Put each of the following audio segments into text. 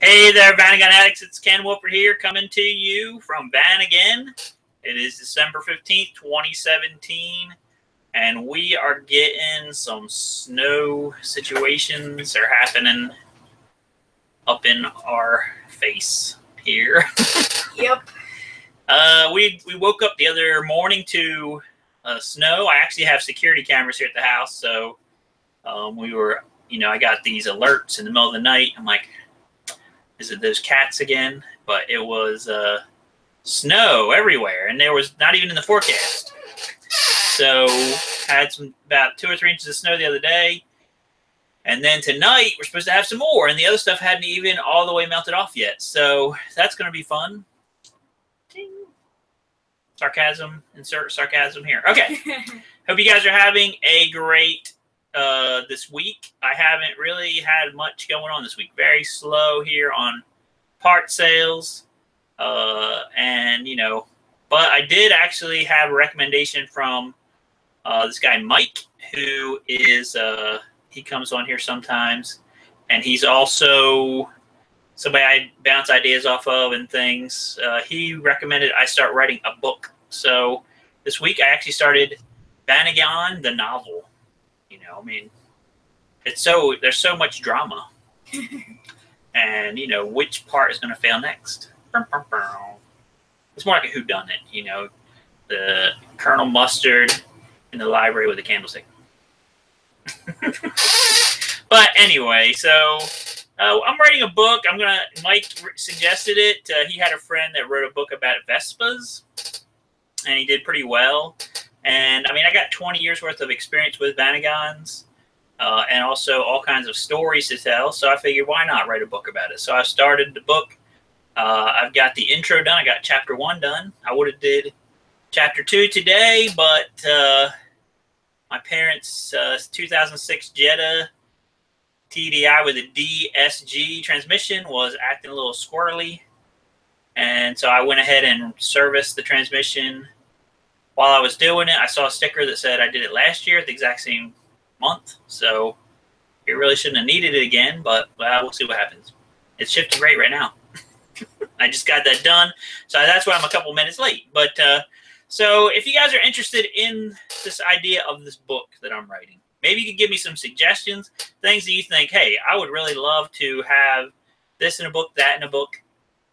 Hey there, VanAgain addicts. It's Ken Wolford here, coming to you from VanAgain. It is December 15th, 2017, and we are getting some snow situations are happening up in our face here. Yep. We woke up the other morning to snow. I actually have security cameras here at the house, so we were, I got these alerts in the middle of the night. I'm like, is it those cats again? But it was snow everywhere, and there was not even in the forecast. So had about 2 or 3 inches of snow the other day, and then tonight we're supposed to have some more, and the other stuff hadn't even all the way melted off yet. So that's going to be fun. Ding. Sarcasm, insert sarcasm here. Okay. Hope you guys are having a great this week. I haven't really had much going on this week. Very slow here on part sales. And, but I did actually have a recommendation from this guy, Mike, who is, he comes on here sometimes. And he's also somebody I bounce ideas off of and things. He recommended I start writing a book. So this week I actually started VanAgain, the novel. There's so much drama, and which part is going to fail next. It's more like a whodunit, the Colonel Mustard in the library with a candlestick. But anyway, so I'm writing a book. Mike suggested it. He had a friend that wrote a book about Vespas, and he did pretty well. And I got 20 years worth of experience with VanAgains, and also all kinds of stories to tell. So I figured, why not write a book about it? So I started the book. I've got the intro done. I got chapter 1 done. I would have did chapter 2 today, but my parents' 2006 Jetta TDI with a DSG transmission was acting a little squirrely. And so I went ahead and serviced the transmission. While I was doing it, I saw a sticker that said I did it last year at the exact same month. So it really shouldn't have needed it again, but we'll see what happens. It's shifting great right now. I just got that done. So that's why I'm a couple minutes late. But so if you guys are interested in this idea of this book that I'm writing, maybe you could give me some suggestions, things that you think, hey, I would really love to have this in a book, that in a book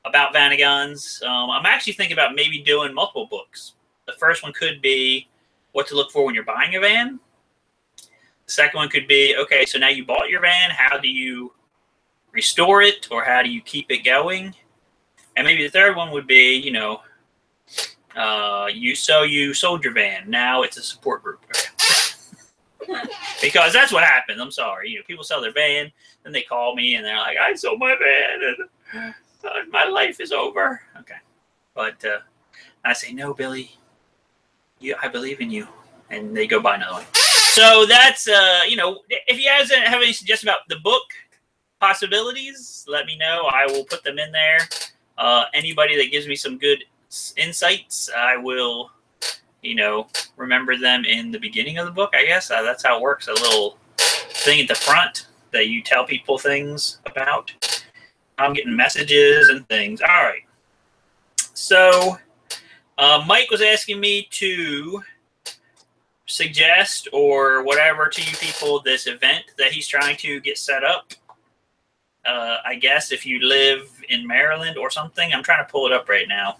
about VanAgains. I'm actually thinking about maybe doing multiple books. The first one could be what to look for when you're buying a van. The second one could be, okay, so now you bought your van, how do you restore it, or how do you keep it going? And maybe the third one would be, you sold your van, now it's a support group. Okay. Because that's what happens. I'm sorry. People sell their van, then they call me and they're like, I sold my van and my life is over. Okay. But I say, no, Billy. I believe in you, and they go buy another one. So that's, if you guys have any suggestions about the book possibilities, let me know. I will put them in there. Anybody that gives me some good insights, I will, remember them in the beginning of the book, I guess. That's how it works. A little thing at the front that you tell people things about. I'm getting messages and things. All right. So Mike was asking me to suggest or whatever to you people this event that he's trying to get set up. I guess if you live in Maryland or something, I'm trying to pull it up right now.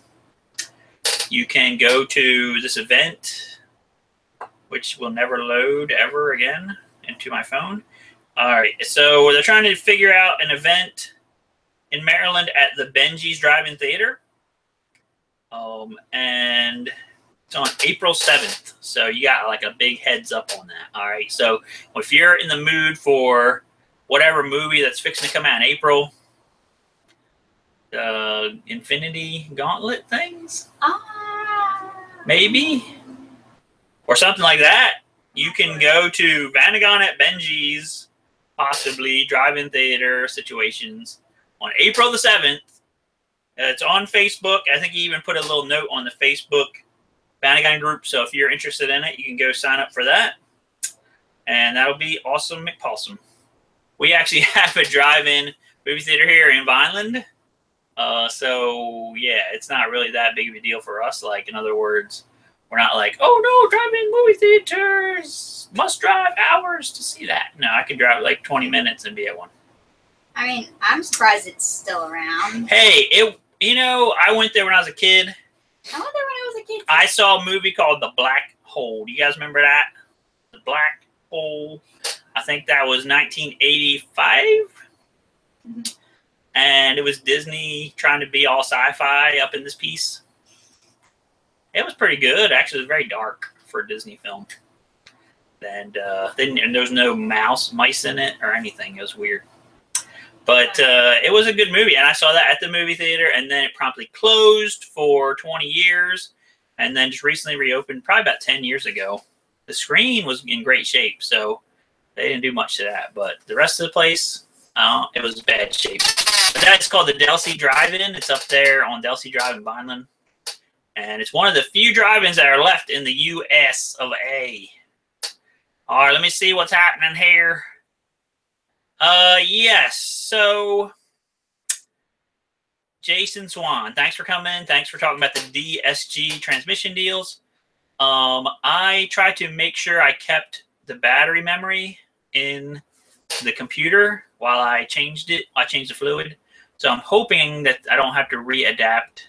You can go to this event, which will never load ever again into my phone. All right, so they're trying to figure out an event in Maryland at the Benjis Drive-In Theater. And it's on April 7th. So you got like a big heads up on that. All right. So if you're in the mood for whatever movie that's fixing to come out in April, Infinity Gauntlet things, maybe, or something like that, you can go to VanAgain at Benjis, possibly drive-in theater situations on April the 7th. It's on Facebook. I think he even put a little note on the Facebook VanAgain group. So if you're interested in it, you can go sign up for that. And that'll be awesome McPawsome. We actually have a drive-in. We movie theater here in Vineland. So yeah, it's not really that big of a deal for us. Like, in other words, we're not like, oh no, drive-in movie theaters must drive hours to see that. No, I can drive like 20 minutes and be at one. I mean, I'm surprised it's still around. Hey, I went there when I was a kid. I went there when I was a kid. I saw a movie called The Black Hole. Do you guys remember that? The Black Hole. I think that was 1985. Mm-hmm. And it was Disney trying to be all sci-fi up in this piece. It was pretty good. Actually, it was very dark for a Disney film. And there was no mice in it or anything. It was weird. But it was a good movie. And I saw that at the movie theater. And then it promptly closed for 20 years. And then just recently reopened probably about 10 years ago. The screen was in great shape. So they didn't do much to that. But the rest of the place, it was bad shape. But that's called the DSG Drive-In. It's up there on DSG Drive in Vineland. And it's one of the few drive-ins that are left in the U.S. of A. All right, let me see what's happening here. Yes, so Jason Swan, thanks for coming. Thanks for talking about the DSG transmission deals. I tried to make sure I kept the battery memory in the computer while I changed it. I changed the fluid. So I'm hoping that I don't have to readapt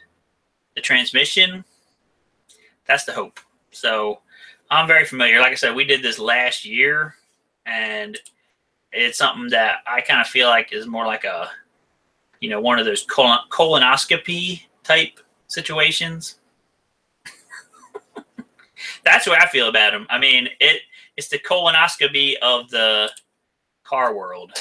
the transmission. That's the hope. So I'm very familiar. Like I said, we did this last year, and it's something that I kind of feel like is more like a, one of those colonoscopy type situations. That's what I feel about them. I mean, it's the colonoscopy of the car world.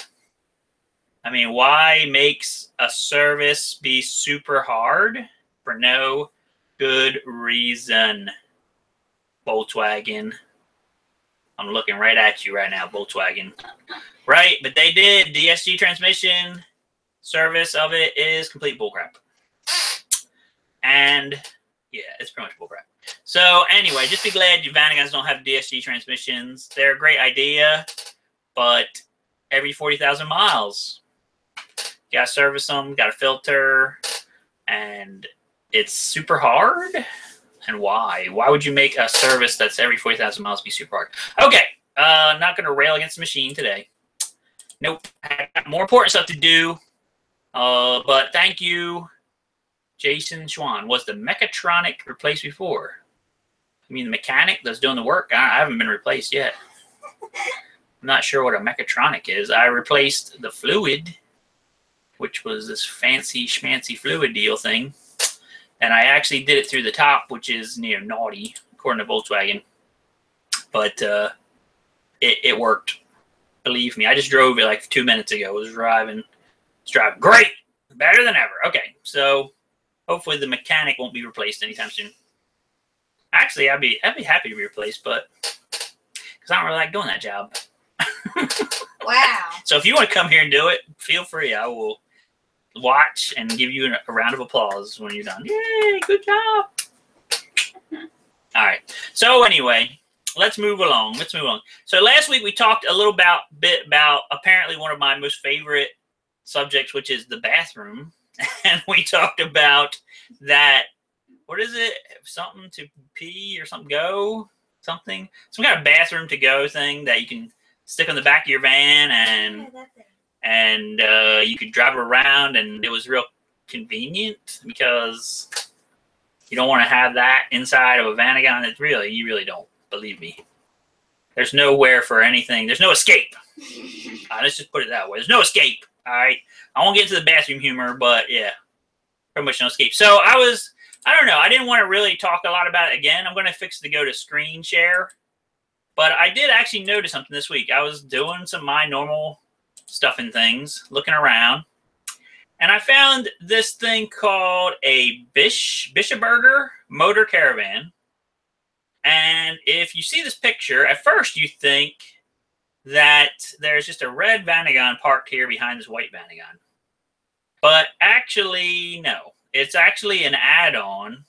I mean, why makes a service be super hard for no good reason? Volkswagen. I'm looking right at you right now, Volkswagen. Right, but they did. DSG transmission service of it is complete bullcrap. And yeah, it's pretty much bullcrap. So anyway, just be glad you VanAgains don't have DSG transmissions. They're a great idea, but every 40,000 miles, you gotta service them, gotta filter, and it's super hard. And why? Why would you make a service that's every 40,000 miles be super hard? Okay, not gonna rail against the machine today. Nope, I got more important stuff to do. But thank you, Jason Schwan. Was the mechatronic replaced before? You mean the mechanic that's doing the work? I haven't been replaced yet. I'm not sure what a mechatronic is. I replaced the fluid, which was this fancy schmancy fluid deal thing. And I actually did it through the top, which is naughty, according to Volkswagen. But it worked. Believe me. I just drove it like 2 minutes ago. I was driving. It's driving great. Better than ever. Okay, so hopefully the mechanic won't be replaced anytime soon. Actually, I'd be happy to be replaced, but because I don't really like doing that job. Wow. So if you want to come here and do it, feel free. I will watch and give you a round of applause when you're done. Yay, good job. All right. So anyway, let's move along. So last week we talked a little bit about apparently one of my most favorite subjects, which is the bathroom. And we talked about that. What is it? Something to pee or something go? Something? Some kind of bathroom to go thing that you can stick on the back of your van and you could drive around, and it was real convenient because you don't want to have that inside of a VanAgain. You really don't. Believe me. There's nowhere for anything. There's no escape. Let's just put it that way. There's no escape. All right. I won't get into the bathroom humor, but yeah, pretty much no escape. So I don't know. I didn't want to really talk a lot about it again. I'm going to fix the go to screen share. But I did actually notice something this week. I was doing some of my normal stuff and things, looking around, and I found this thing called a Bishopberger motor caravan. And if you see this picture, at first you think that there's just a red VanAgain parked here behind this white VanAgain. But actually, no. It's actually an add-on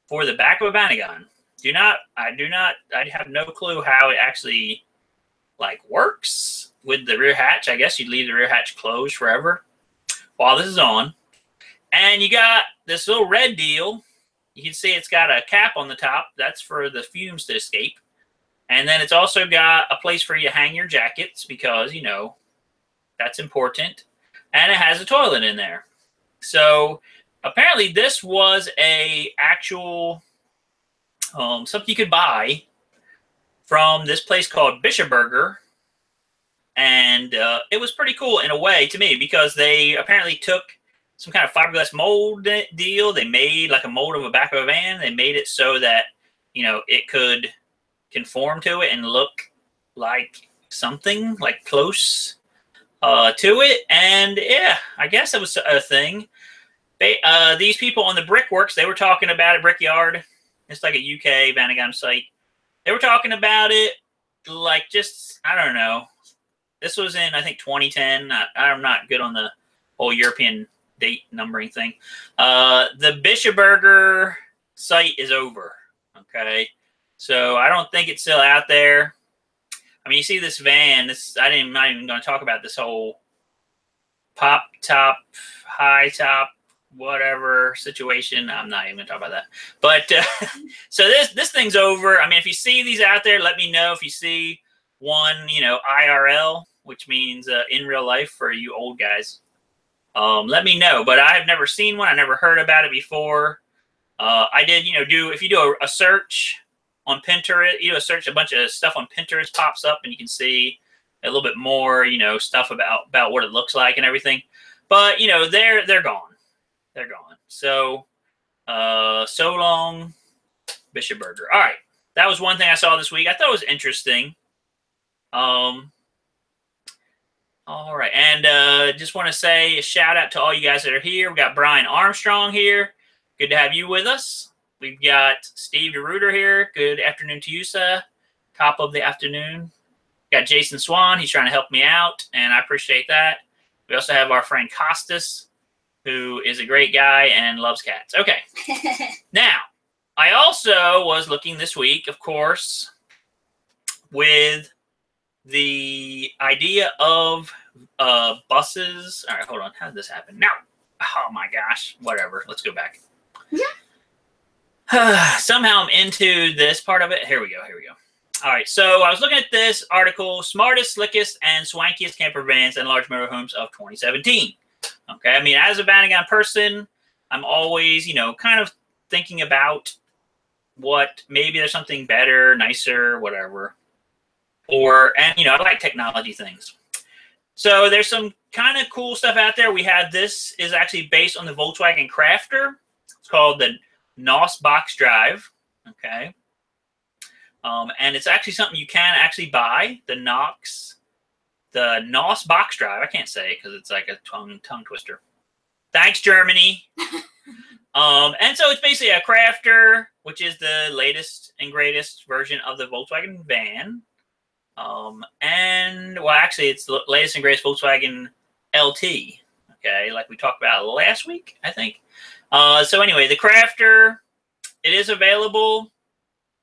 for the back of a VanAgain. I have no clue how it actually works with the rear hatch. I guess you'd leave the rear hatch closed forever. while this is on. And you got this little red deal. You can see it's got a cap on the top. That's for the fumes to escape. And then it's also got a place for you to hang your jackets because, you know, that's important. And it has a toilet in there. So apparently this was a actual something you could buy from this place called Bishopburger. And it was pretty cool in a way to me because they apparently took some kind of fiberglass mold deal. They made like a mold of the back of a van. They made it so that, you know, it could conform to it and look like something like close to it. And yeah, I guess that was a thing. These people on the Brickworks, they were talking about it, Brickyard. It's like a UK VanAgain site. They were talking about it like just, I don't know. This was in, I think, 2010. I'm not good on the whole European date numbering thing. The Bishopburger site is over, okay? So I don't think it's still out there. I mean, you see this van. I'm not even going to talk about this whole pop top, high top, whatever situation. I'm not even going to talk about that. But so this thing's over. I mean, if you see these out there, let me know if you see one, you know, IRL, which means in real life for you old guys. Let me know. But I've never seen one. I never heard about it before. I did, you know, if you do a search on Pinterest, you know, search a bunch of stuff on Pinterest pops up and you can see a little bit more, you know, stuff about what it looks like and everything. But, you know, they're gone. They're gone. So, so long, Bishopburger. All right. That was one thing I saw this week. I thought it was interesting. All right. And just want to say a shout out to all you guys that are here. We got Brian Armstrong here. Good to have you with us. We've got Steve DeRuiter here. Good afternoon to you, sir. Top of the afternoon. Got Jason Swan. He's trying to help me out, and I appreciate that. We also have our friend Costas, who is a great guy and loves cats. Okay. Now, I also was looking this week, of course, with the idea of buses. All right, hold on. How did this happen? Now, oh my gosh. Whatever. Let's go back. Yeah. Somehow I'm into this part of it. Here we go. All right. So I was looking at this article, Smartest, Slickest, and Swankiest Camper Vans and Large Motorhomes of 2017. Okay. I mean, as a VanAgain person, I'm always, you know, kind of thinking about what maybe there's something better, nicer, whatever. And, you know, I like technology things. So there's some kind of cool stuff out there. We have this is actually based on the Volkswagen Crafter. It's called the NOS Box Drive. Okay. And it's actually something you can actually buy, the NOS Box Drive. I can't say it because it's like a tongue twister. Thanks, Germany. And so it's basically a Crafter, which is the latest and greatest version of the Volkswagen van. And well, actually, it's the latest and greatest Volkswagen LT. Okay, like we talked about last week, I think. So anyway, the Crafter, it is available.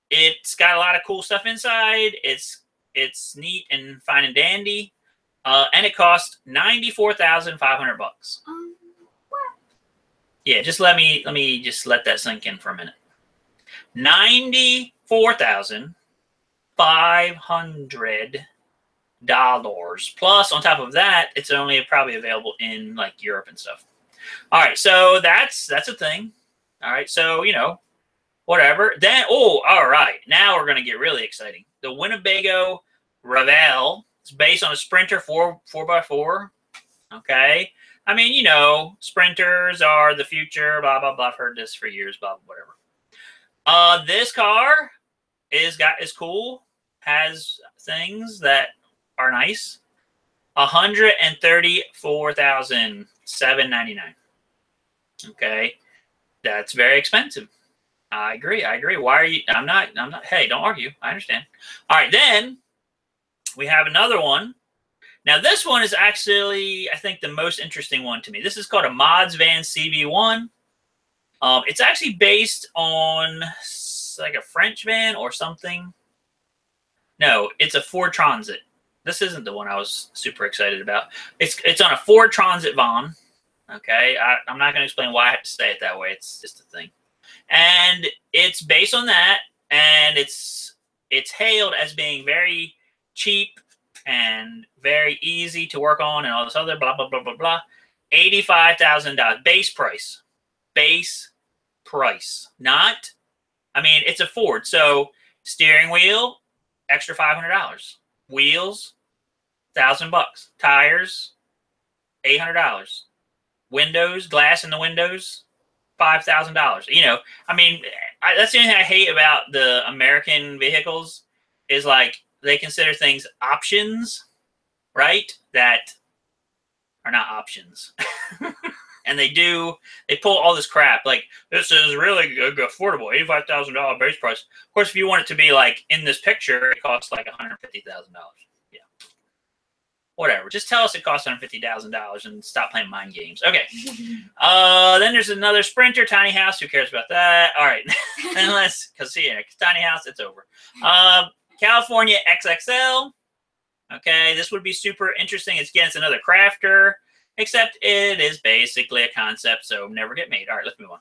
It's got a lot of cool stuff inside. It's neat and fine and dandy, and it costs $94,500. What? Yeah, just let me just let that sink in for a minute. $94,500. Plus, on top of that, it's only probably available in like Europe and stuff. All right, so that's a thing. All right, so you know, whatever. Then, all right, now we're gonna get really exciting. The Winnebago Revel is based on a Sprinter 4x4. Okay, I mean, you know, Sprinters are the future. Blah blah blah. I've heard this for years. Blah whatever. This car is cool. Has things that are nice. $134,799. Okay, that's very expensive. I agree. Why are you? I'm not. Hey, don't argue. I understand. All right, then we have another one. Now this one is actually, I think, the most interesting one to me. This is called a Mods Van CB1. It's actually based on like a French van or something. No, it's a Ford Transit. This isn't the one I was super excited about. It's on a Ford Transit van. Okay, I'm not going to explain why I have to say it that way. It's just a thing, and it's based on that, and it's hailed as being very cheap and very easy to work on, and all this other blah blah blah blah blah. $85,000 base price, not. I mean, it's a Ford, so steering wheel, extra $500. Wheels, $1,000. Tires, $800. Windows, glass in the windows, $5,000. You know, I mean, that's the only thing I hate about the American vehicles is like they consider things options, right? That are not options. And they pull all this crap like this is really affordable, $85,000 base price. Of course, if you want it to be like in this picture, it costs like $150,000. Yeah, whatever. Just tell us it costs $150,000 and stop playing mind games. Okay. Then there's another Sprinter, tiny house. Who cares about that? All right, unless because tiny house, it's over. California XXL. Okay, this would be super interesting. It's another crafter. Except it is basically a concept, so never get made. All right, let's move on.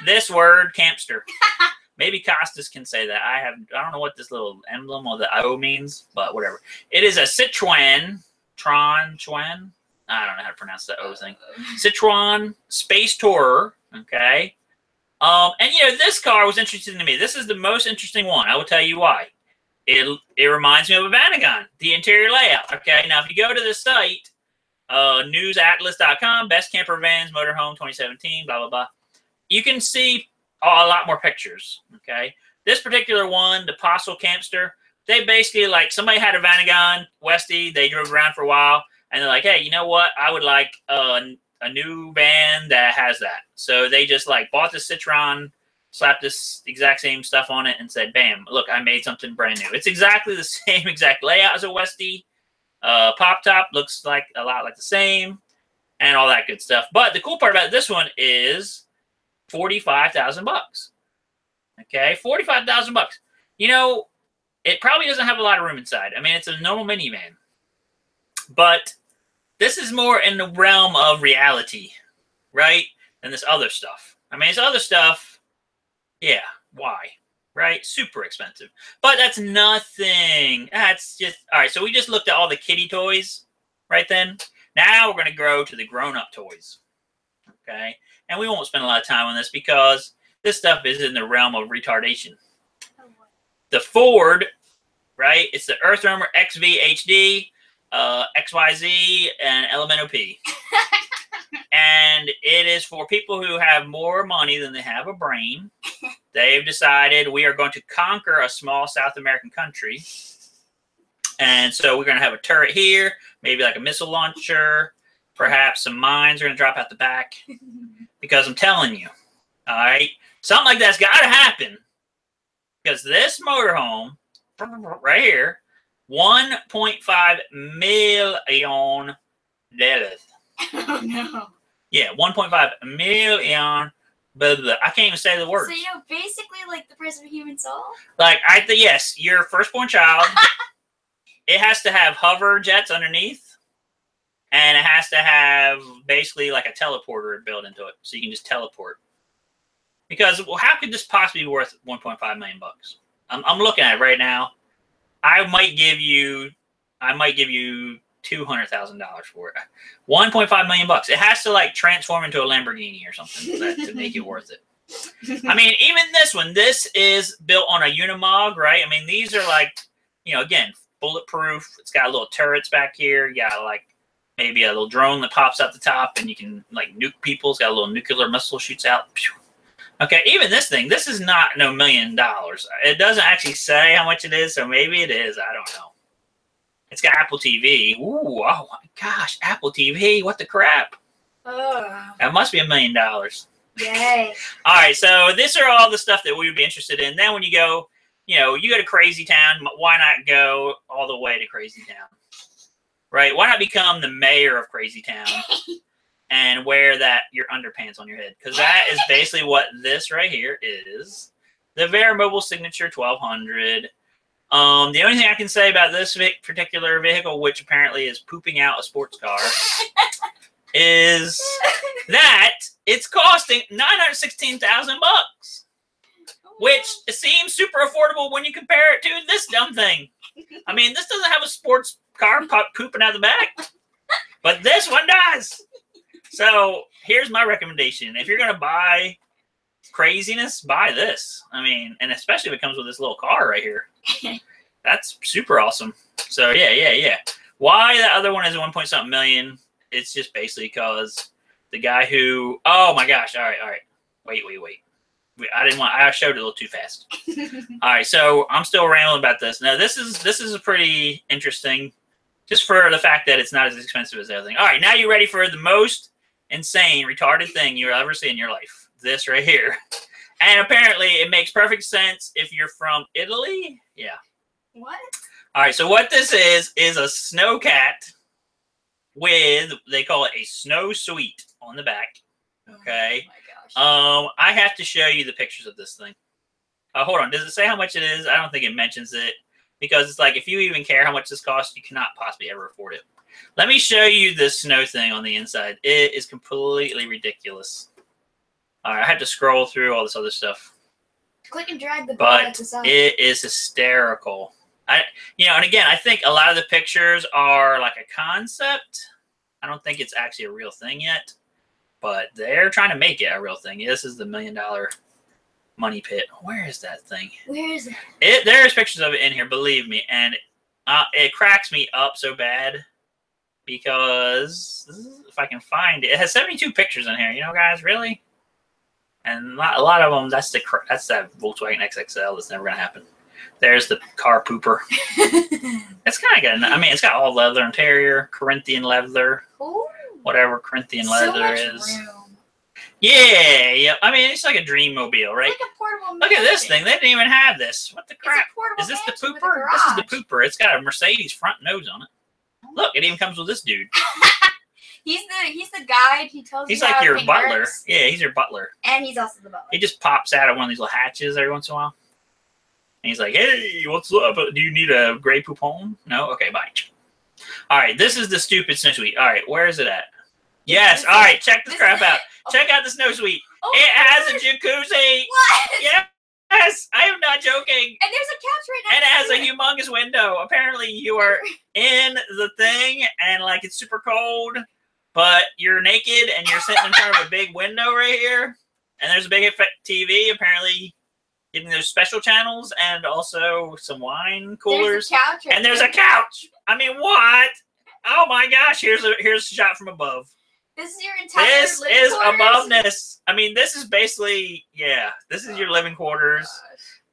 This word, campster. Maybe Costas can say that. I don't know what this little emblem or the O means, but whatever. It is a Citroen. I don't know how to pronounce the O thing. Citroen Space Tourer. Okay. And you know, this car was interesting to me. This is the most interesting one. I will tell you why. It reminds me of a VanAgain, the interior layout. Okay, now if you go to the site, newsatlas.com, best camper vans, motorhome 2017, blah, blah, blah, you can see a lot more pictures. Okay, this particular one, the Postal Campster, they basically like somebody had a VanAgain Westie, they drove around for a while, and they're like, hey, you know what? I would like a new van that has that. So they just like bought the Citroen, slapped this exact same stuff on it and said, bam, look, I made something brand new. It's exactly the same exact layout as a Westie. Pop top looks like a lot like the same and all that good stuff. But the cool part about this one is $45,000. Okay, $45,000. You know, it probably doesn't have a lot of room inside. I mean, it's a normal minivan. But this is more in the realm of reality, right? Than this other stuff. I mean, this other stuff, yeah, why? Right? Super expensive. But that's nothing. That's just... All right, so we just looked at all the kiddie toys right then. Now we're going to go to the grown-up toys. Okay? And we won't spend a lot of time on this because this stuff is in the realm of retardation. The Ford, right? It's the Earthwormer XV HD, XYZ, and Elemento P. And it is for people who have more money than they have a brain. They've decided we are going to conquer a small South American country. And so we're going to have a turret here, maybe like a missile launcher, perhaps some mines are going to drop out the back. Because I'm telling you, all right, something like that's got to happen. Because this motorhome right here, $1.5 million. Oh, no. Yeah, 1.5 million. Blah, blah, blah. I can't even say the words. So, you know, basically like the price of a human soul? Like, yes, your firstborn child, it has to have hover jets underneath, and it has to have basically like a teleporter built into it, so you can just teleport. Because, well, how could this possibly be worth $1.5 million? I'm looking at it right now. I might give you $200,000 for it. $1.5 million. It has to like transform into a Lamborghini or something to make it worth it. I mean, even this one, this is built on a Unimog, right? I mean, these are like, you know, again, bulletproof. It's got little turrets back here. You got like maybe a little drone that pops out the top and you can like nuke people. It's got a little nuclear missile shoots out. Okay, even this thing, this is not no $1 million. It doesn't actually say how much it is, so maybe it is. I don't know. It's got Apple TV. Ooh, oh my gosh, Apple TV. What the crap? Oh. That must be $1 million. Yay. All right, so these are all the stuff that we would be interested in. Then when you go, you know, you go to Crazy Town, why not go all the way to Crazy Town? Right? Why not become the mayor of Crazy Town and wear your underpants on your head? Because that is basically what this right here is. The Vera Mobile Signature 1200. The only thing I can say about this particular vehicle, which apparently is pooping out a sports car, is that it's costing $916,000, which seems super affordable when you compare it to this dumb thing. I mean, this doesn't have a sports car pooping out the back, but this one does. So here's my recommendation: if you're gonna buy craziness, buy this. I mean, and especially if it comes with this little car right here. That's super awesome. So yeah. Why the other one is 1 point something million? It's just basically because the guy who, oh my gosh, all right. Wait. I showed it a little too fast. All right, so I'm still rambling about this. Now this is a pretty interesting, just for the fact that it's not as expensive as everything. All right, now you ready for the most insane, retarded thing you'll ever see in your life. This right here. And apparently it makes perfect sense if you're from Italy. Yeah. What? All right, so what this is a snowcat with, they call it a snow suite on the back. Okay. Oh my gosh. I have to show you the pictures of this thing. Hold on. Does it say how much it is? I don't think it mentions it, because it's like, if you even care how much this costs, you cannot possibly ever afford it. Let me show you this snow thing on the inside. It is completely ridiculous. All right, I had to scroll through all this other stuff. Click and drag the but it is hysterical. And again, I think a lot of the pictures are like a concept. I don't think it's actually a real thing yet, but they're trying to make it a real thing. This is the $1 million money pit. Where is that thing? Where is it? There's pictures of it in here, believe me, and it cracks me up so bad because if I can find it, it has 72 pictures in here. You know, guys, really. And a lot of them, that's that Volkswagen XXL that's never going to happen. There's the car pooper. It's kind of good. I mean, it's got all leather interior, Corinthian leather, Ooh, whatever Corinthian leather is. Room. Yeah. I mean, it's like a dream mobile, right? Like a portable Look at this thing. They didn't even have this. What the crap? Is this the pooper? This is the pooper. It's got a Mercedes front nose on it. Look, it even comes with this dude. He's the guide. He tells he's you like how your everything butler. works. Yeah, he's your butler. And he's also the butler. He just pops out of one of these little hatches every once in a while. And he's like, hey, what's up? Do you need a gray poop home? No? Okay, bye. All right, this is the stupid snow suite. All right, where is it at? Yes, all right, check this crap out. Check out the snow suite. Oh, it has a jacuzzi. What? Yes, I am not joking. And there's a couch right now. And it has a humongous window. Apparently, you are in the thing, and like it's super cold, but you're naked, and you're sitting in front of a big window right here. And there's a big TV, apparently getting those special channels, and also some wine coolers. There's a couch right and there's a couch. I mean, what? Oh my gosh! Here's a shot from above. This is your entire This living is quarters? aboveness. I mean, this is basically, yeah, this is your living quarters.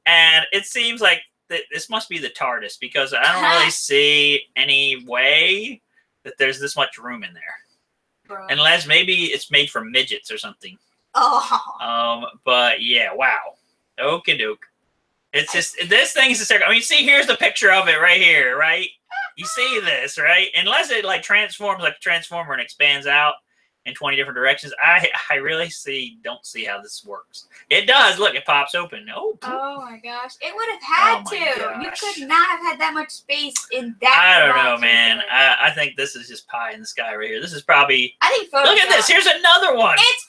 And it seems like this must be the TARDIS, because I don't really see any way that there's this much room in there. Bro. Unless maybe it's made for midgets or something. Oh. But yeah, wow. Okie doke. It's just, this thing is hysterical. I mean, see, here's the picture of it right here, right? You see this, right? Unless it like transforms like a transformer and expands out in 20 different directions, I really don't see how this works. It does. Look, it pops open. Oh my gosh. It would have had to. You could not have had that much space in that. I don't know, man. I think this is just pie in the sky right here. This is probably. I think Photoshop. Look at this. Here's another one. It's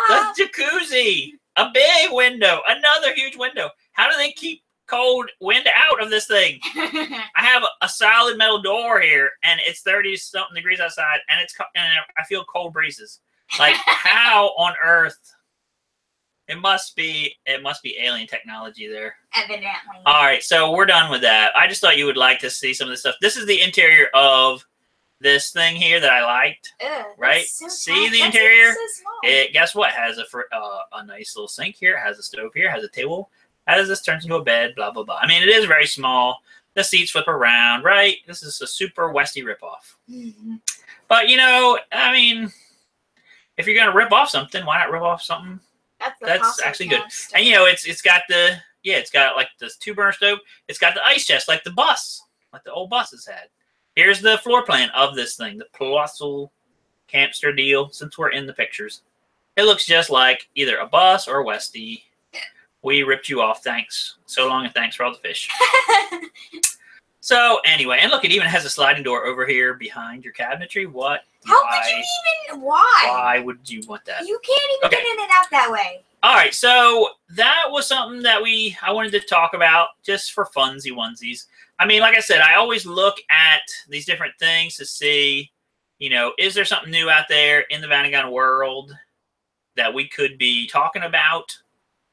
Photoshop. The jacuzzi. A big window. Another huge window. How do they keep cold wind out of this thing? I have a solid metal door here, and it's 30-something degrees outside, and I feel cold breezes. Like, how on earth? It must be alien technology there. Evidently. All right, so we're done with that. I just thought you would like to see some of this stuff. This is the interior of this thing here that I liked. Right? So see the interior? So small. It, guess what? Has a nice little sink here. Has a stove here. Has a table. As this turns into a bed, blah, blah, blah. I mean, it is very small. The seats flip around, right? This is a super Westy ripoff. Mm-hmm. But, you know, I mean, if you're going to rip off something, why not rip off something that's actually good? And, you know, it's got like this 2-burner stove. It's got the ice chest, like the bus, like the old buses had. Here's the floor plan of this thing, the colossal campster deal, since we're in the pictures. It looks just like either a bus or a Westy. We ripped you off. Thanks. So long, and thanks for all the fish. So anyway, and look, it even has a sliding door over here behind your cabinetry. What? How would you even? Why? Why would you want that? You can't even get in and out that way. All right, so that was something that I wanted to talk about just for funsies onesies. I mean, like I said, I always look at these different things to see, you know, is there something new out there in the VanAgain world that we could be talking about,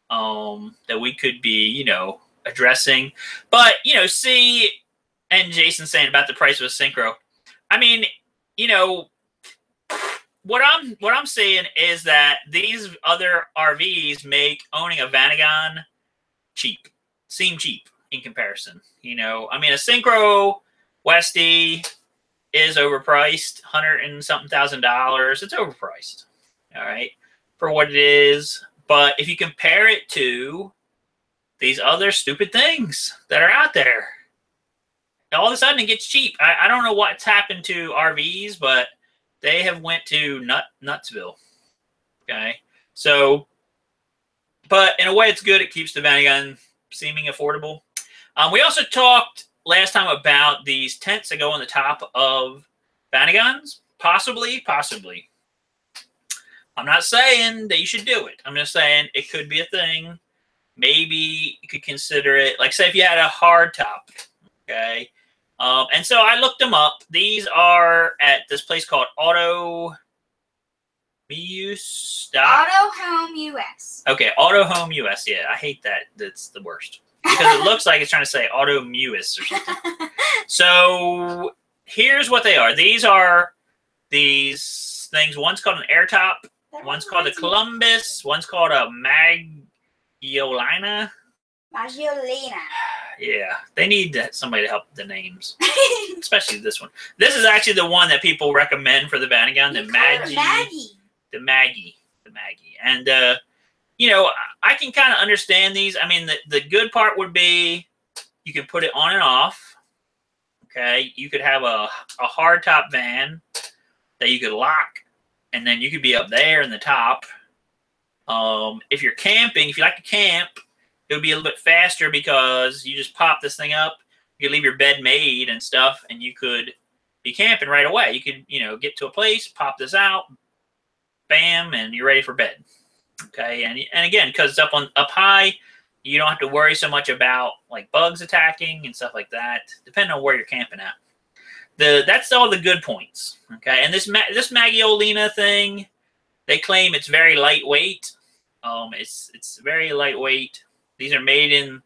that we could be, you know, addressing. But, you know, see, and Jason saying about the price of a synchro. I mean, you know, what I'm saying is that these other RVs make owning a VanAgain seem cheap in comparison. You know, I mean, a synchro Westie is overpriced, $100 and something thousand. It's overpriced, all right, for what it is. But if you compare it to these other stupid things that are out there, all of a sudden it gets cheap. I don't know what's happened to RVs, but they have went to Nutsville. Okay, so, but in a way it's good. It keeps the VanAgain seeming affordable. We also talked last time about these tents that go on the top of VanAgains. Possibly. I'm not saying that you should do it. I'm just saying it could be a thing. Maybe you could consider it. Like, say if you had a hard top, okay? And so I looked them up. These are at this place called Auto Home US. Okay, Auto Home US. Yeah, I hate that. That's the worst. Because it looks like it's trying to say Auto Mewis or something. So here's what they are. These are these things. One's called an air top. One's called a Columbus. One's called a Maggiolina. Yeah, they need somebody to help the names, especially this one. This is actually the one that people recommend for the VanAgain, the Maggie. And you know, I can kind of understand these. I mean, the good part would be you can put it on and off. Okay, you could have a hard top van that you could lock, and then you could be up there in the top. If you're camping, if you like to camp, it would be a little bit faster because you just pop this thing up. You could leave your bed made and stuff, and you could be camping right away. You could, you know, get to a place, pop this out, bam, and you're ready for bed. Okay, and again, because it's up high, you don't have to worry so much about like bugs attacking and stuff like that, depending on where you're camping at. That's all the good points. Okay, and this Maggiolina thing, they claim it's very lightweight. It's very lightweight. These are made in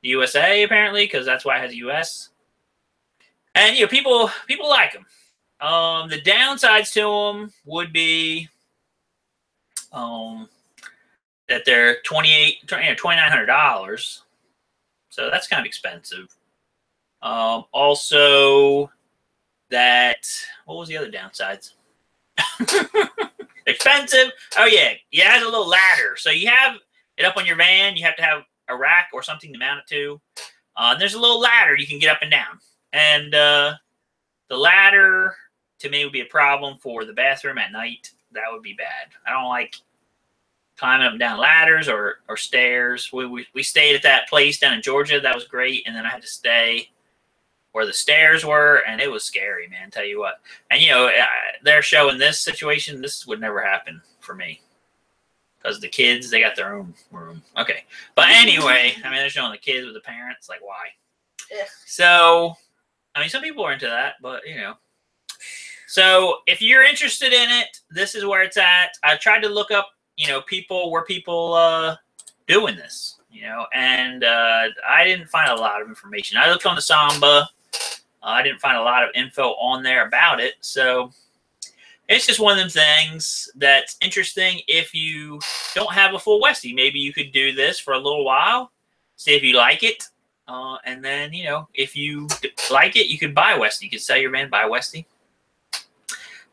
the USA apparently, because that's why it has US. And you know, people like them. The downsides to them would be that they're $2,900, so that's kind of expensive. Also, that what was the other downsides? Expensive. Oh yeah, it has a little ladder, so you have it up on your van. You have to have a rack or something to mount it to. There's a little ladder you can get up and down, and the ladder to me would be a problem for the bathroom at night. That would be bad. I don't like climbing up and down ladders or stairs. We stayed at that place down in Georgia. That was great, and then I had to stay where the stairs were, and it was scary, man. Tell you what. And you know, they're showing this situation. This would never happen for me. Because the kids, they got their own room. Okay. But anyway, I mean, they're showing the kids with the parents. Like, why? Ugh. So, I mean, some people are into that, but, you know. So, if you're interested in it, this is where it's at. I tried to look up, you know, people doing this, you know, and I didn't find a lot of information. I looked on the Samba. I didn't find a lot of info on there about it. So, it's just one of them things that's interesting. If you don't have a full Westie, maybe you could do this for a little while, see if you like it, and then, you know, if you like it, you could buy a Westie. You could sell your van, buy a Westie.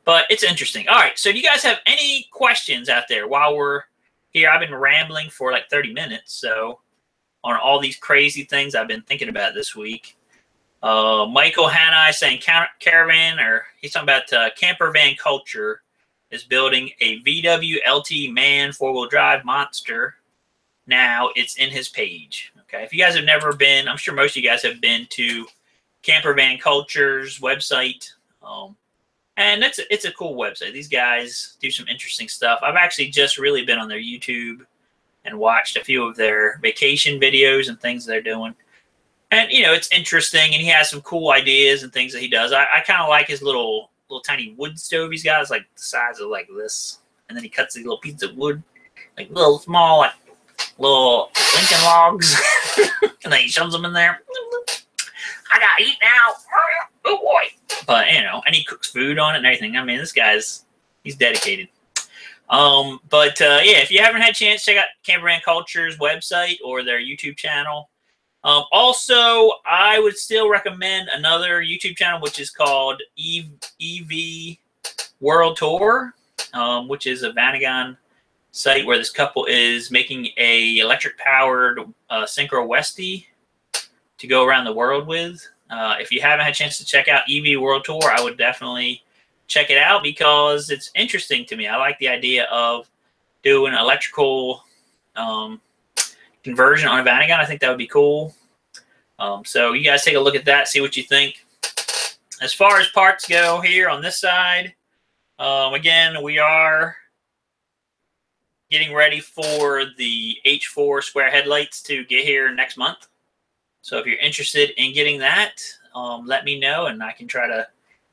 But it's interesting. All right, so if you guys have any questions out there while we're here, I've been rambling for like 30 minutes, so on all these crazy things I've been thinking about this week. Michael Hanai saying Caravan, or he's talking about Campervan Culture is building a VW LT man 4-wheel drive monster now it's in his page. Okay, if you guys have never been, I'm sure most of you guys have been to Campervan Culture's website. And it's a cool website. These guys do some interesting stuff. I've actually just really been on their YouTube and watched a few of their vacation videos and things they're doing. And, you know, it's interesting, and he has some cool ideas and things that he does. I kind of like his little tiny wood stove he's got. It's like the size of like this. And then he cuts these little pieces of wood, like little small, like little Lincoln logs. And then he shoves them in there. I gotta eat now. Oh boy. But, you know, and he cooks food on it and everything. I mean, this guy's, he's dedicated. Yeah, if you haven't had a chance, check out Campervan Culture's website or their YouTube channel. Also, I would still recommend another YouTube channel, which is called EV World Tour, which is a VanAgain site where this couple is making a electric-powered Synchro Westie to go around the world with. If you haven't had a chance to check out EV World Tour, I would definitely check it out because it's interesting to me. I like the idea of doing electrical conversion on a VanAgain. I think that would be cool. So you guys take a look at that, see what you think. As far as parts go here on this side, again, we are getting ready for the H4 square headlights to get here next month. So if you're interested in getting that, let me know and I can try to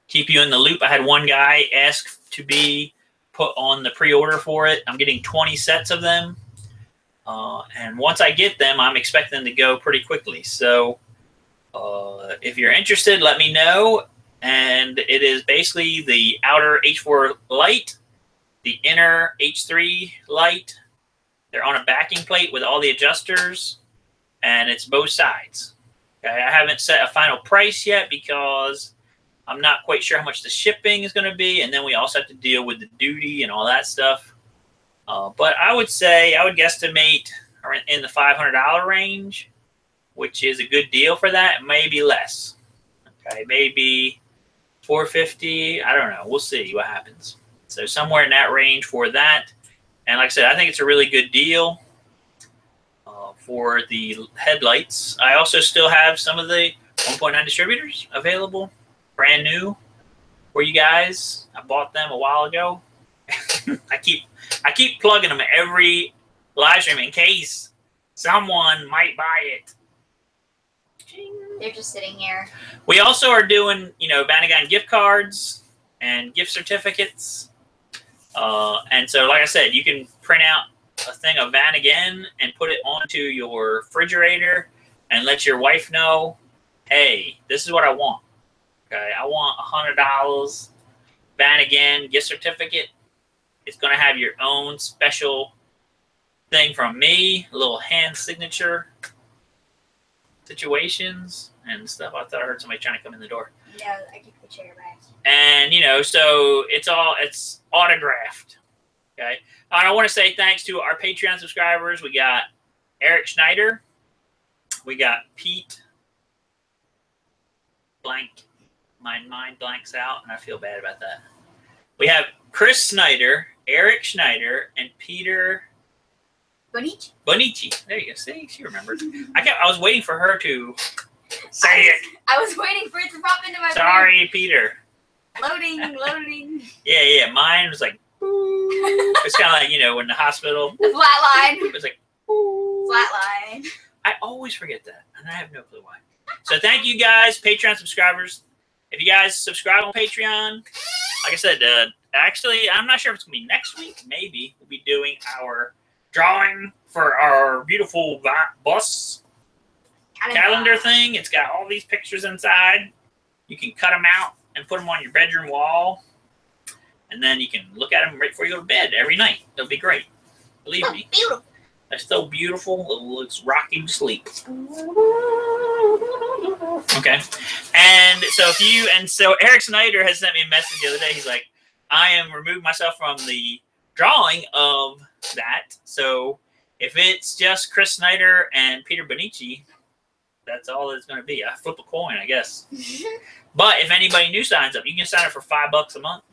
keep you in the loop. I had one guy ask to be put on the pre-order for it. I'm getting 20 sets of them. And once I get them, I'm expecting them to go pretty quickly. So if you're interested, let me know. And it is basically the outer H4 light, the inner H3 light. They're on a backing plate with all the adjusters, and it's both sides. Okay, I haven't set a final price yet because I'm not quite sure how much the shipping is going to be, and then we also have to deal with the duty and all that stuff. But I would say, I would guesstimate in the $500 range, which is a good deal for that. Maybe less. Okay, maybe $450. I don't know. We'll see what happens. So somewhere in that range for that. And like I said, I think it's a really good deal for the headlights. I also still have some of the 1.9 distributors available, brand new for you guys. I bought them a while ago. I keep plugging them every live stream in case someone might buy it. They're just sitting here. We also are doing, you know, VanAgain gift cards and gift certificates. And so, like I said, you can print out a thing of VanAgain and put it onto your refrigerator and let your wife know, hey, this is what I want. Okay, I want $100 VanAgain gift certificate. It's going to have your own special thing from me, a little hand signature situations and stuff. I thought I heard somebody trying to come in the door. No, I took the chair back. And, you know, so it's autographed. Okay. And I want to say thanks to our Patreon subscribers. We got Eric Schneider. We got Pete Blank. My mind blanks out, and I feel bad about that. We have Chris Snyder, Eric Schneider, and Peter Bonici. There you go. See, she remembered. I was waiting for her to say it. I was waiting for it to pop into my brain. Sorry, Peter. Loading. Yeah. Mine was like, it's kind of like, you know, in the hospital. The flat line. It was like, flat line. I always forget that, and I have no clue why. So thank you guys, Patreon subscribers. If you guys subscribe on Patreon, like I said, actually, I'm not sure if it's going to be next week. Maybe we'll be doing our drawing for our beautiful bus calendar thing. It's got all these pictures inside. You can cut them out and put them on your bedroom wall. And then you can look at them right before you go to bed every night. It'll be great. Believe me. Beautiful. They're so beautiful. It looks rocking to sleep. Okay. And so Eric Snyder has sent me a message the other day. He's like, I am removing myself from the drawing of that. So if it's just Chris Snyder and Peter Bonici, that's all it's going to be. I flip a coin, I guess. But if anybody new signs up, you can sign up for $5 a month.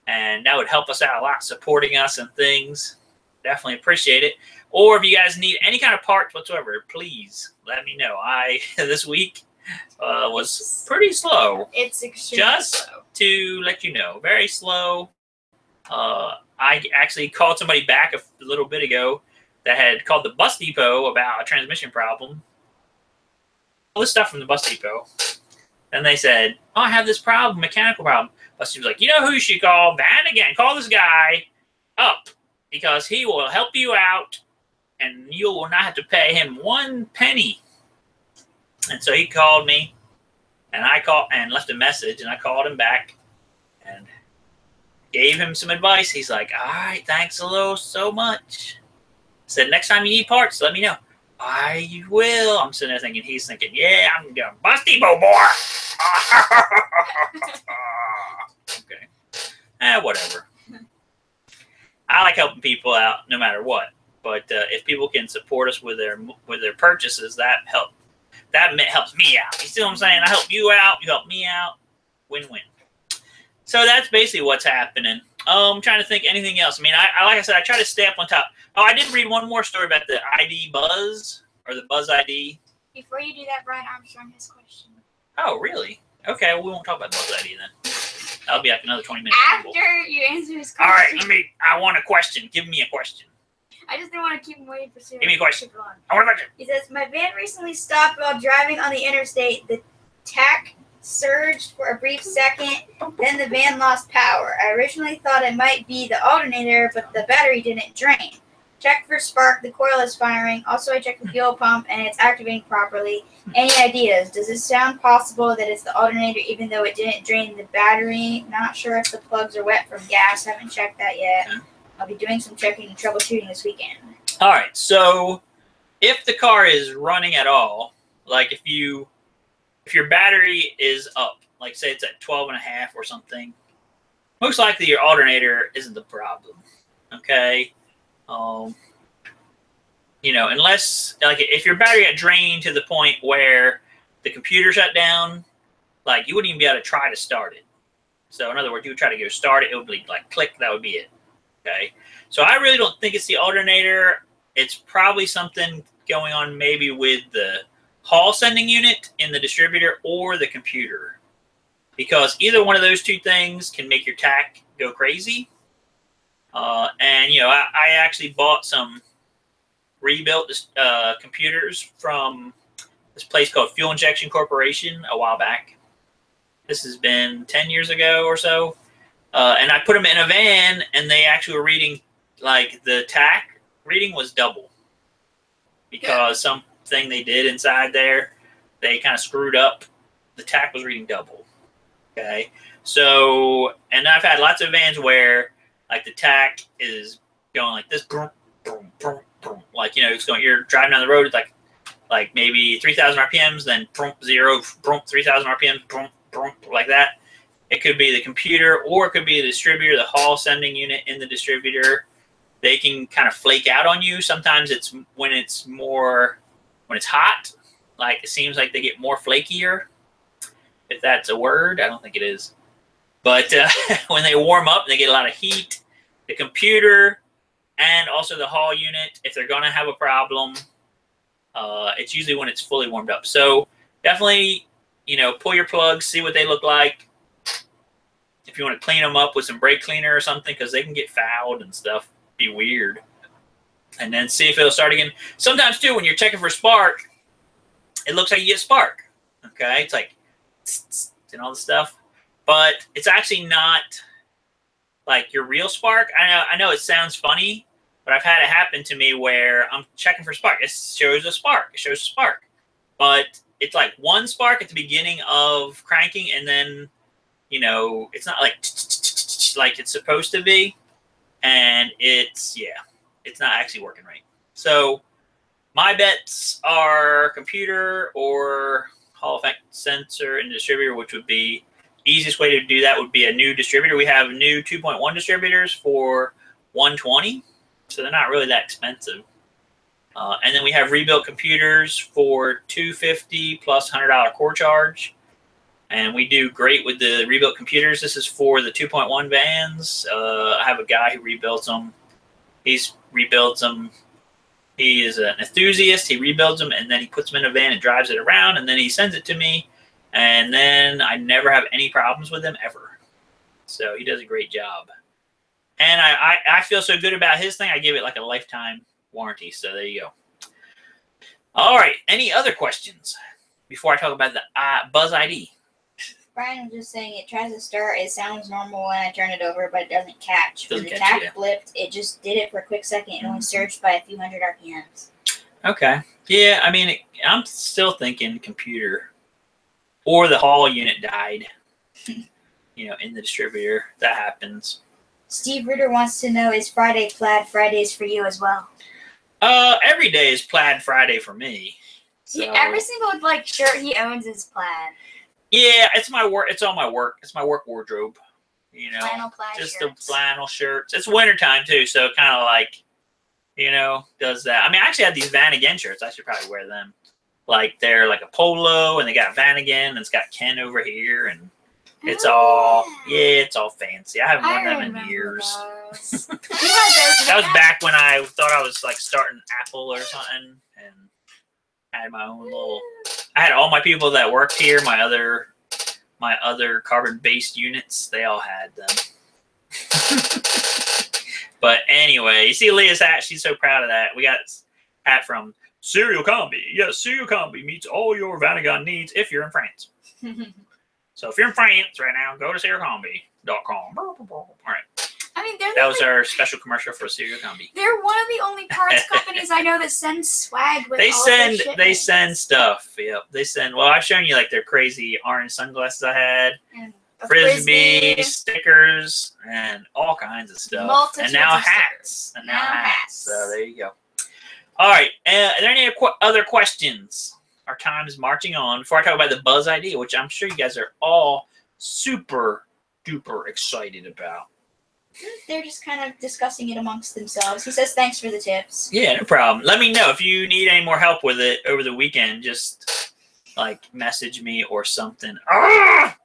And that would help us out a lot, supporting us and things. definitely appreciate it. Or if you guys need any kind of parts whatsoever, please let me know. This week was pretty slow. It's extremely slow. To let you know, very slow. I actually called somebody back a little bit ago that had called the bus depot about a transmission problem. All this stuff from the bus depot. And they said, oh, I have this problem, mechanical problem. Bus depot was like, you know who you should call? VanAgain. Call this guy up because he will help you out and you will not have to pay him 1 penny. And so he called me and I called and left a message and I called him back and gave him some advice. He's like, all right, thanks so much. I said, next time you need parts, let me know. I will. I'm sitting there thinking, he's thinking, yeah, I'm going bus depot, boy. Okay. Whatever. I like helping people out no matter what. But if people can support us with their purchases, that helps me out. You see what I'm saying? I help you out, you help me out. Win-win. So that's basically what's happening. I'm trying to think anything else. I mean, I like I said, I try to stay up on top. Oh, I did read one more story about the ID Buzz, or the Buzz ID. Before you do that, Brian Armstrong has a question. Oh, really? Okay, well, we won't talk about Buzz ID then. That'll be like another 20 minutes. After you answer his question. All right, I want a question. Give me a question. I just didn't want to keep him waiting for so long. Give me a question. I want a question. He says, my van recently stopped while driving on the interstate. The tach surged for a brief second, then the van lost power. I originally thought it might be the alternator, but the battery didn't drain. Checked for spark, the coil is firing. Also, I checked the fuel pump, and it's activating properly. Any ideas? Does it sound possible that it's the alternator, even though it didn't drain the battery? Not sure if the plugs are wet from gas. Haven't checked that yet. I'll be doing some checking and troubleshooting this weekend. All right, so if the car is running at all, like if your battery is up, like say it's at 12.5 or something, most likely your alternator isn't the problem. Okay. You know, unless like if your battery got drained to the point where the computer shut down, like you wouldn't even be able to try to start it. So in other words, you would try to go start it, it would be like click, that would be it. Okay. So I really don't think it's the alternator. It's probably something going on maybe with the Hall sending unit in the distributor or the computer, because either one of those two things can make your tach go crazy. And you know, I actually bought some rebuilt computers from this place called Fuel Injection Corporation a while back. This has been 10 years ago or so, and I put them in a van, and they actually were reading, like the tach reading was double because something they did inside there, they kind of screwed up. The tach was reading double. Okay, so and I've had lots of vans where like the tach is going like this, boom, boom, boom, boom. Like, you know, it's going. You're driving down the road, it's like maybe 3,000 RPMs, then boom, 0, boom, 3,000 RPMs, boom, boom, like that. It could be the computer, or it could be the distributor, the Hall sending unit in the distributor. They can kind of flake out on you. Sometimes it's when it's hot, like it seems like they get more flakier. If that's a word, I don't think it is. But when they warm up, they get a lot of heat. The computer and also the Hall unit, if they're going to have a problem, it's usually when it's fully warmed up. So definitely, you know, pull your plugs, see what they look like. If you want to clean them up with some brake cleaner or something, because they can get fouled and stuff, be weird. And then see if it'll start again. Sometimes too, when you're checking for spark, it looks like you get spark. Okay, it's like and all the stuff, but it's actually not like your real spark. I know it sounds funny, but I've had it happen to me where I'm checking for spark. It shows a spark. It shows a spark, but it's like one spark at the beginning of cranking, and then, you know, it's not like like it's supposed to be, and it's not actually working right. So my bets are computer or Hall effect sensor and distributor, which would be easiest way to do that would be a new distributor. We have new 2.1 distributors for $120, so they're not really that expensive. And then we have rebuilt computers for $250 plus $100 core charge. And we do great with the rebuilt computers. This is for the 2.1 vans. I have a guy who rebuilds them. He's rebuilds them. He is an enthusiast. He rebuilds them, and then he puts them in a van and drives it around, and then he sends it to me, and then I never have any problems with him ever. So he does a great job. And I feel so good about his thing, I give it like a lifetime warranty. So there you go. All right. Any other questions before I talk about the Buzz ID? Brian was just saying it tries to start. It sounds normal when I turn it over, but it doesn't catch. Doesn't When the catch, tach blipped, it just did it for a quick second and only surged by a few hundred RPMs. Okay. Yeah, I mean, I'm still thinking computer. Or the Hall unit died, you know, in the distributor. That happens. Steve Ritter wants to know, is Friday Plaid Fridays for you as well? Every day is Plaid Friday for me. So. Every single like shirt he owns is plaid. Yeah, it's my work. It's all my work. It's my work wardrobe. You know, flannel plaid just shirts. the flannel shirts. It's wintertime too, so kind of like, you know, does that. I mean, I actually have these VanAgain shirts. I should probably wear them. Like they're like a polo, and they got VanAgain, and it's got Ken over here, and it's all it's all fancy. I haven't worn them in years. That was back when I thought I was like starting Apple or something, and I had my own little. I had all my people that worked here, my other carbon-based units. They all had them. But anyway, you see Leah's hat. She's so proud of that. We got a hat from Serial Combi. Yes, Serial Combi meets all your VanAgain needs if you're in France. So if you're in France right now, go to serialcombi.com. All right. I mean, that was our special commercial for Serial Combi. They're one of the only parts companies I know that sends swag with they send stuff. Yep. They send. Well, I've shown you like their crazy orange sunglasses I had, and frisbee stickers, and all kinds of stuff. Multitudes and now of hats. And now hats. So there you go. All right. Are there any other questions? Our time is marching on. Before I talk about the Buzz ID, which I'm sure you guys are all super duper excited about. They're just kind of discussing it amongst themselves. He says, thanks for the tips. Yeah, no problem. Let me know if you need any more help with it over the weekend. Just, like, message me or something. Ah!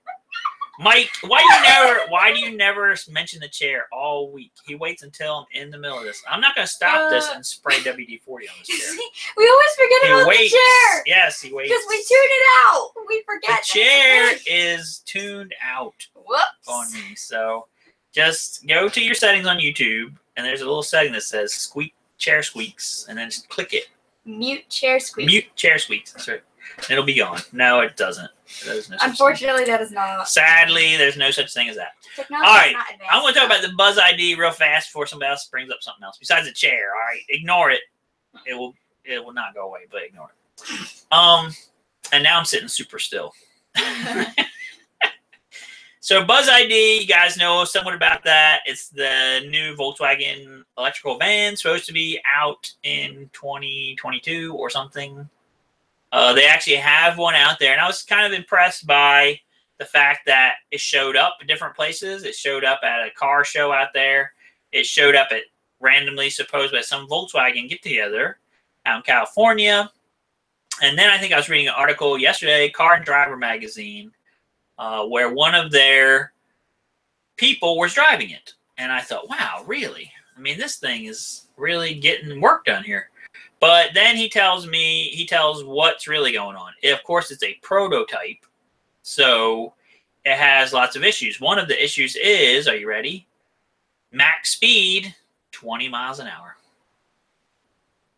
Mike, why do you never mention the chair all week? He waits until I'm in the middle of this. I'm not going to stop this and spray WD-40 on this chair. We always forget about the chair. Yes, he waits. Because we tune it out. We forget. The chair is tuned out Whoops. on me. So just go to your settings on YouTube, and there's a little setting that says Squeak Chair Squeaks, and then just click it. Mute chair squeaks. Mute chair squeaks. That's right. It'll be gone. No, it doesn't. No Unfortunately, that is not. Sadly, there's no such thing as that. Technology all right. not advanced. I'm going to talk about the Buzz ID real fast before somebody else brings up something else. Besides the chair, all right? Ignore it. It will not go away, but ignore it. And now I'm sitting super still. So Buzz ID, you guys know somewhat about that. It's the new Volkswagen electrical van, supposed to be out in 2022 or something. They actually have one out there, and I was kind of impressed by the fact that it showed up at different places. It showed up at a car show out there. It showed up at randomly, supposedly, at some Volkswagen get-together out in California. And then I think I was reading an article yesterday, Car and Driver magazine, where one of their people was driving it. And I thought, wow, really? I mean, this thing is really getting work done here. But then he tells what's really going on. Of course, it's a prototype, so it has lots of issues. One of the issues is, are you ready? Max speed, 20 miles an hour.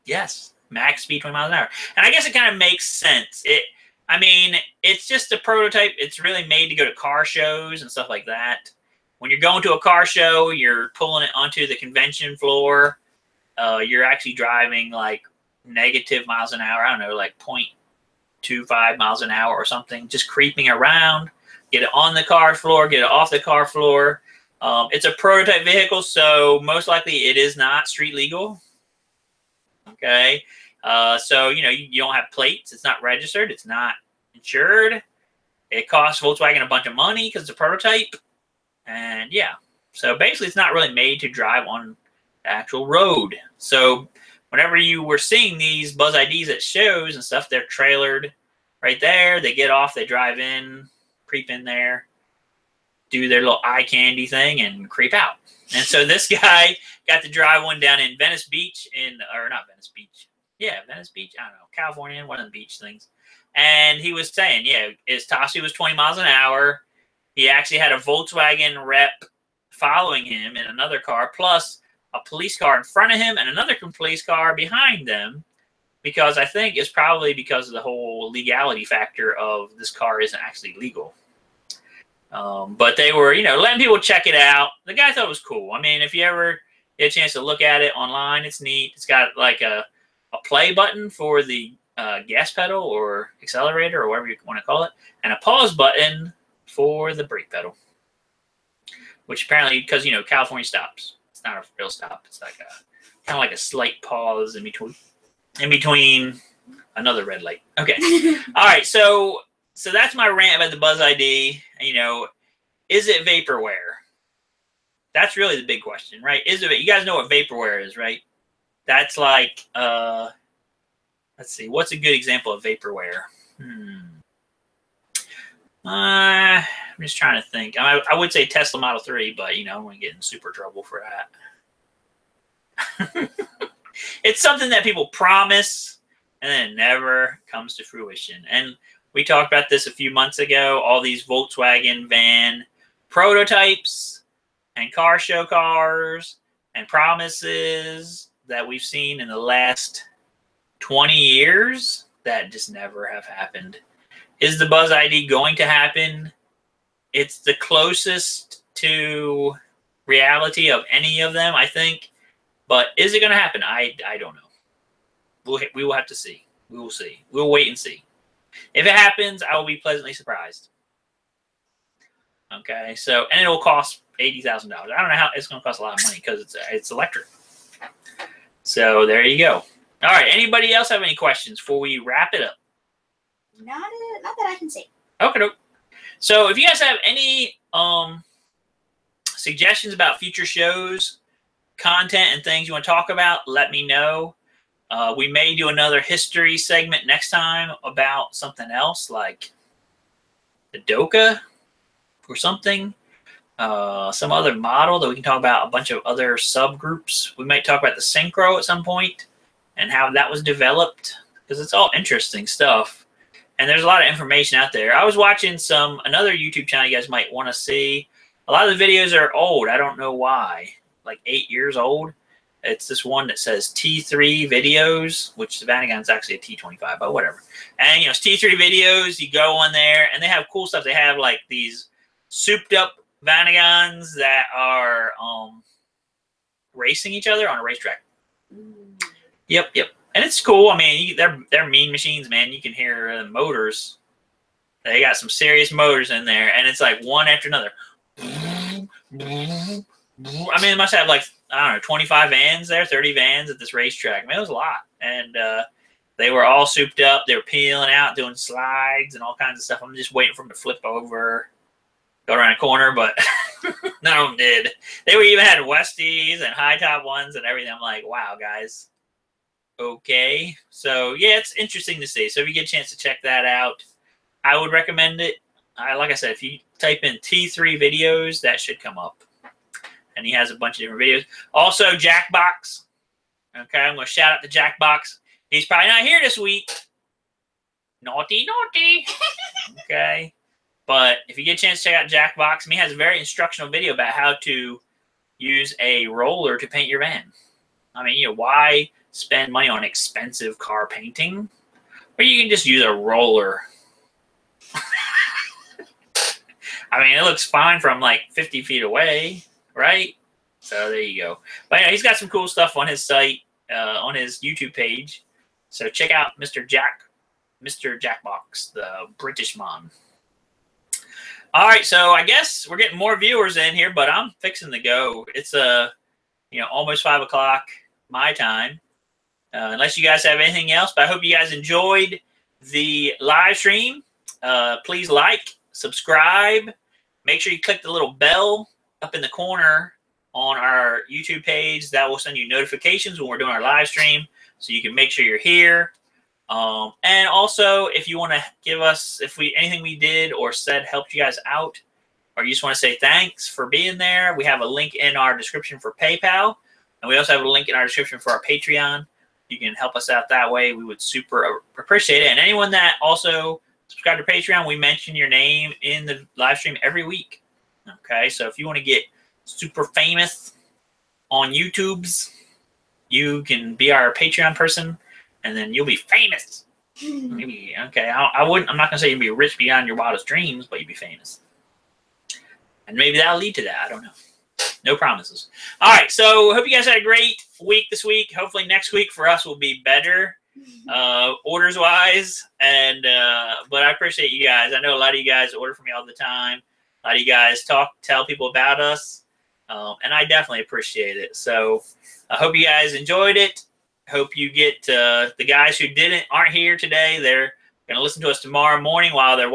Yes, max speed, 20 miles an hour. And I guess it kind of makes sense. It's just a prototype. It's really made to go to car shows and stuff like that. When you're going to a car show, you're pulling it onto the convention floor. You're actually driving like negative miles an hour. I don't know, like 0.25 miles an hour or something. Just creeping around. Get it on the car floor. Get it off the car floor. It's a prototype vehicle, so most likely it is not street legal. Okay. So, you don't have plates. It's not registered. It's not insured. It costs Volkswagen a bunch of money because it's a prototype. And yeah. So basically it's not really made to drive on the actual road. So whenever you were seeing these Buzz IDs at shows and stuff, they're trailered right there. They get off, they drive in, creep in there. do their little eye candy thing and creep out. And so this guy got to drive one down in Venice Beach or not Venice Beach. Yeah, Venice Beach. I don't know. California, one of the beach things. And he was saying, yeah, his top speed was 20 miles an hour. He actually had a Volkswagen rep following him in another car, plus a police car in front of him and another police car behind them, because I think it's probably because of the whole legality factor of this car isn't actually legal. But they were, letting people check it out. The guy thought it was cool. I mean, if you ever get a chance to look at it online, it's neat. It's got like a play button for the gas pedal or accelerator or whatever you want to call it, and a pause button for the brake pedal, which apparently, because, California stops. It's not a real stop. It's like kind of like a slight pause in between another red light. Okay. All right. So that's my rant about the Buzz ID. Is it vaporware? That's really the big question, right? You guys know what vaporware is, right? That's like, let's see, what's a good example of vaporware? I'm just trying to think. I would say Tesla Model 3, but, I'm going to get in super trouble for that. It's something that people promise, and then it never comes to fruition. And we talked about this a few months ago, all these Volkswagen van prototypes and car show cars and promises that we've seen in the last 20 years that just never have happened. Is the Buzz ID going to happen? It's the closest to reality of any of them, I think. But is it going to happen? I don't know. We will have to see. We will see. We'll wait and see. If it happens, I will be pleasantly surprised. Okay, and it will cost $80,000. I don't know how it's going to cost a lot of money because it's electric. So there you go. All right. Anybody else have any questions before we wrap it up? Not that I can see. Okay. So if you guys have any suggestions about future shows, content, and things you want to talk about, let me know. We may do another history segment next time about something else, like the Doka or something. Some other model that we can talk about, a bunch of other subgroups. We might talk about the Synchro at some point and how that was developed, because it's all interesting stuff. And there's a lot of information out there. I was watching another YouTube channel you guys might want to see. A lot of the videos are old. I don't know why. Like 8 years old. It's this one that says T3 videos, which the VanAgain is actually a T25, but whatever. And, it's T3 videos. You go on there, and they have cool stuff. They have, like, these souped-up VanAgains that are racing each other on a racetrack. Yep. And it's cool. I mean, they're mean machines, man. You can hear the motors. They got some serious motors in there, and it's like one after another. I mean, it must have like, I don't know, 25 vans there, 30 vans at this racetrack. I mean, it was a lot. And they were all souped up. They were peeling out, doing slides and all kinds of stuff. I'm just waiting for them to flip over, go around a corner, but none of them did. They even had Westies and high top ones and everything. I'm like, wow, guys. Okay. So, yeah, it's interesting to see. So, if you get a chance to check that out, I would recommend it. Like I said, if you type in T3 videos, that should come up. And he has a bunch of different videos. Also, Jackbox. Okay, I'm going to shout out to Jackbox. He's probably not here this week. Naughty. Okay. But if you get a chance to check out Jackbox, he has a very instructional video about how to use a roller to paint your van. I mean, why spend money on expensive car painting? Or you can just use a roller. I mean, it looks fine from like 50 feet away, right? So there you go. But yeah, he's got some cool stuff on his site, on his YouTube page. So check out Mr. Jackbox, the British man. All right, so I guess we're getting more viewers in here, but I'm fixing to go. It's almost 5 o'clock my time. Unless you guys have anything else, but I hope you guys enjoyed the live stream. Please like, subscribe. Make sure you click the little bell up in the corner on our YouTube page. That will send you notifications when we're doing our live stream, so you can make sure you're here. And also, if you want to give us, anything we did or said helped you guys out, or you just want to say thanks for being there, we have a link in our description for PayPal. And we also have a link in our description for our Patreon. You can help us out that way. We would super appreciate it. And anyone that also subscribe to Patreon, we mention your name in the live stream every week. Okay, so if you want to get super famous on YouTubes, you can be our Patreon person, and then you'll be famous. Maybe okay. I'm not gonna say you'll be rich beyond your wildest dreams, but you'll be famous, and maybe that'll lead to that. I don't know. No promises. All right, so hope you guys had a great week this week. Hopefully next week for us will be better, orders wise. And but I appreciate you guys. I know a lot of you guys order from me all the time. A lot of you guys tell people about us, and I definitely appreciate it. So I hope you guys enjoyed it. Hope you get the guys who aren't here today. They're gonna listen to us tomorrow morning while they're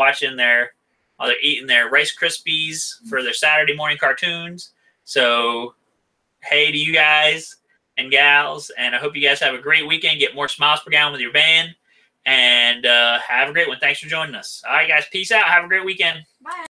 eating their Rice Krispies for their Saturday morning cartoons. So, hey to you guys and gals, and I hope you guys have a great weekend. Get more smiles per gallon with your van, and have a great one. Thanks for joining us. All right, guys, peace out. Have a great weekend. Bye.